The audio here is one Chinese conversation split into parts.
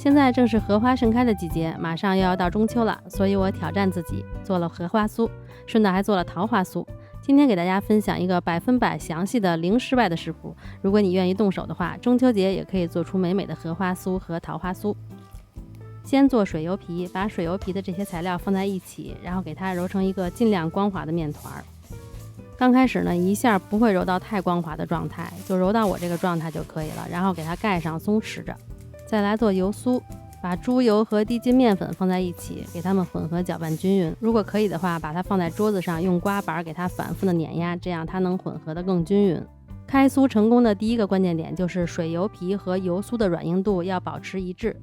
现在正是荷花盛开的季节，马上又要到中秋了，所以我挑战自己做了荷花酥，顺道还做了桃花酥。今天给大家分享一个100%详细的零失败的食谱，如果你愿意动手的话，中秋节也可以做出美美的荷花酥和桃花酥。先做水油皮，把水油皮的这些材料放在一起，然后给它揉成一个尽量光滑的面团。刚开始呢，一下不会揉到太光滑的状态，就揉到我这个状态就可以了，然后给它盖上松弛着。再来做油酥，把猪油和低筋面粉放在一起，给它们混合搅拌均匀。如果可以的话，把它放在桌子上，用刮板给它反复的碾压，这样它能混合的更均匀。开酥成功的第一个关键点就是水油皮和油酥的软硬度要保持一致。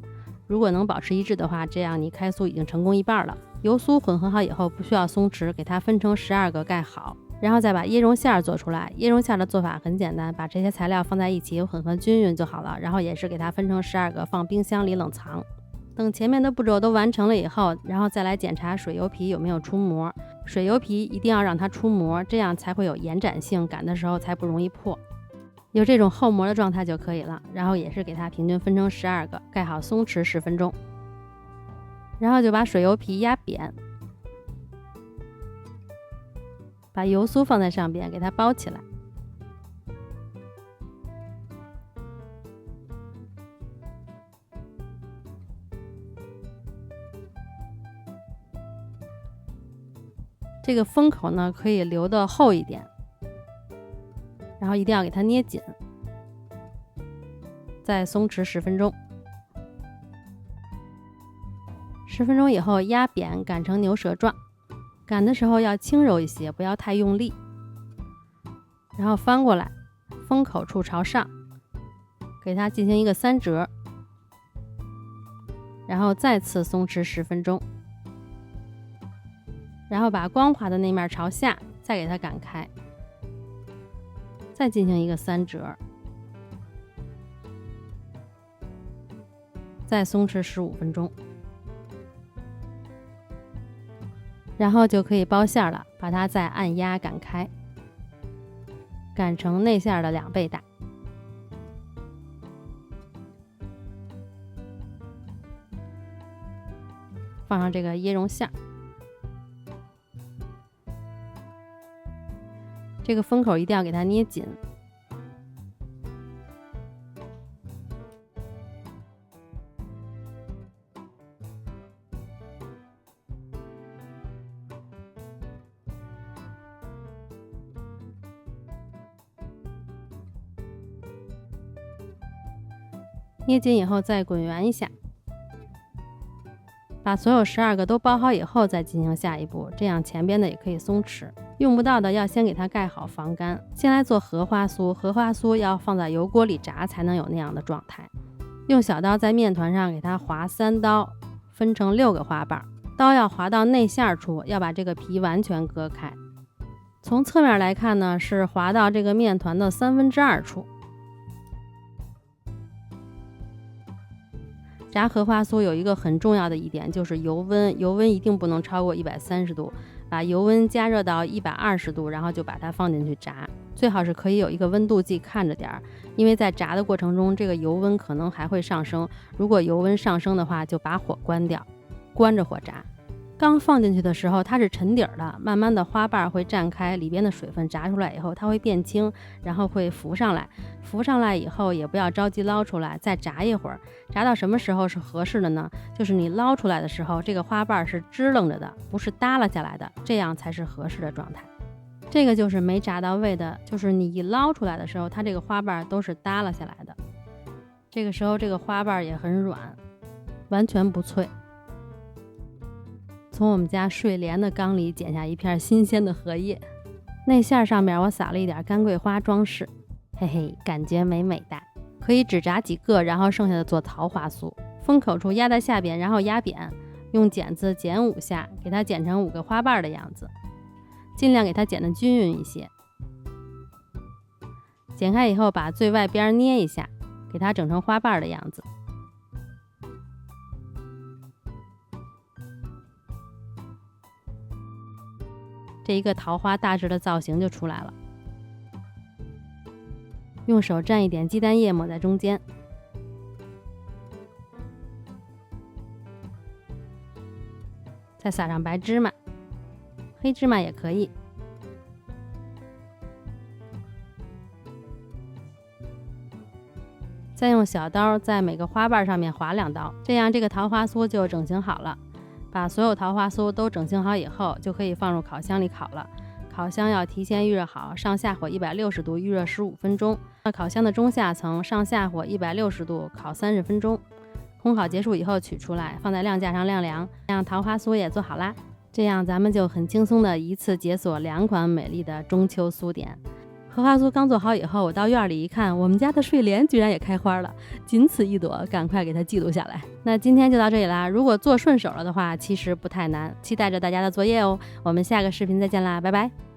如果能保持一致的话，这样你开酥已经成功一半了。油酥混合好以后不需要松弛，给它分成12个盖好，然后再把椰蓉馅做出来。椰蓉馅的做法很简单，把这些材料放在一起混合均匀就好了，然后也是给它分成12个放冰箱里冷藏。等前面的步骤都完成了以后，然后再来检查水油皮有没有出膜。水油皮一定要让它出膜，这样才会有延展性，擀的时候才不容易破。有这种厚膜的状态就可以了，然后也是给它平均分成12个，盖好松弛10分钟。然后就把水油皮压扁，把油酥放在上边，给它包起来。这个封口呢，可以留得厚一点，然后一定要给它捏紧，再松弛10分钟。10分钟以后压扁，擀成牛舌状。擀的时候要轻柔一些，不要太用力。然后翻过来，封口处朝上，给它进行一个3折，然后再次松弛10分钟。然后把光滑的那面朝下，再给它擀开，再进行一个3折，再松弛15分钟，然后就可以包馅了。把它再按压擀开，擀成内馅的2倍大。放上这个椰蓉馅，这个封口一定要给它捏紧。捏紧以后再滚圆一下，把所有12个都包好以后再进行下一步，这样前边的也可以松弛。用不到的要先给它盖好防干。先来做荷花酥，荷花酥要放在油锅里炸才能有那样的状态。用小刀在面团上给它划3刀，分成6个花瓣，刀要划到内馅处，要把这个皮完全割开。从侧面来看呢，是划到这个面团的2/3处。炸荷花酥有一个很重要的一点，就是油温，油温一定不能超过130度，把油温加热到120度，然后就把它放进去炸。最好是可以有一个温度计看着点，因为在炸的过程中，这个油温可能还会上升，如果油温上升的话，就把火关掉，关着火炸。刚放进去的时候它是沉底儿的，慢慢的花瓣会绽开，里边的水分炸出来以后它会变轻，然后会浮上来。浮上来以后也不要着急捞出来，再炸一会儿。炸到什么时候是合适的呢？就是你捞出来的时候，这个花瓣是支棱着的，不是耷拉下来的，这样才是合适的状态。这个就是没炸到位的，就是你一捞出来的时候，它这个花瓣都是耷拉下来的。这个时候这个花瓣也很软，完全不脆。从我们家睡莲的缸里剪下一片新鲜的荷叶，内馅上面我撒了一点干桂花装饰，嘿嘿，感觉美美的。可以只炸几个，然后剩下的做桃花酥。封口处压在下边，然后压扁，用剪子剪5下，给它剪成5个花瓣的样子，尽量给它剪得均匀一些。剪开以后把最外边捏一下，给它整成花瓣的样子。这一个桃花大致的造型就出来了。用手蘸一点鸡蛋液抹在中间，再撒上白芝麻，黑芝麻也可以。再用小刀在每个花瓣上面划2刀，这样这个桃花酥就整形好了。把所有桃花酥都整形好以后，就可以放入烤箱里烤了。烤箱要提前预热好，上下火160度预热15分钟。烤箱的中下层上下火160度烤30分钟。烘烤结束以后取出来，放在晾架上晾凉。这样桃花酥也做好啦。这样咱们就很轻松的一次解锁2款美丽的中秋酥点。荷花酥刚做好以后，我到院里一看，我们家的睡莲居然也开花了，仅此一朵，赶快给它记录下来。那今天就到这里啦，如果做顺手了的话，其实不太难，期待着大家的作业哦。我们下个视频再见啦，拜拜。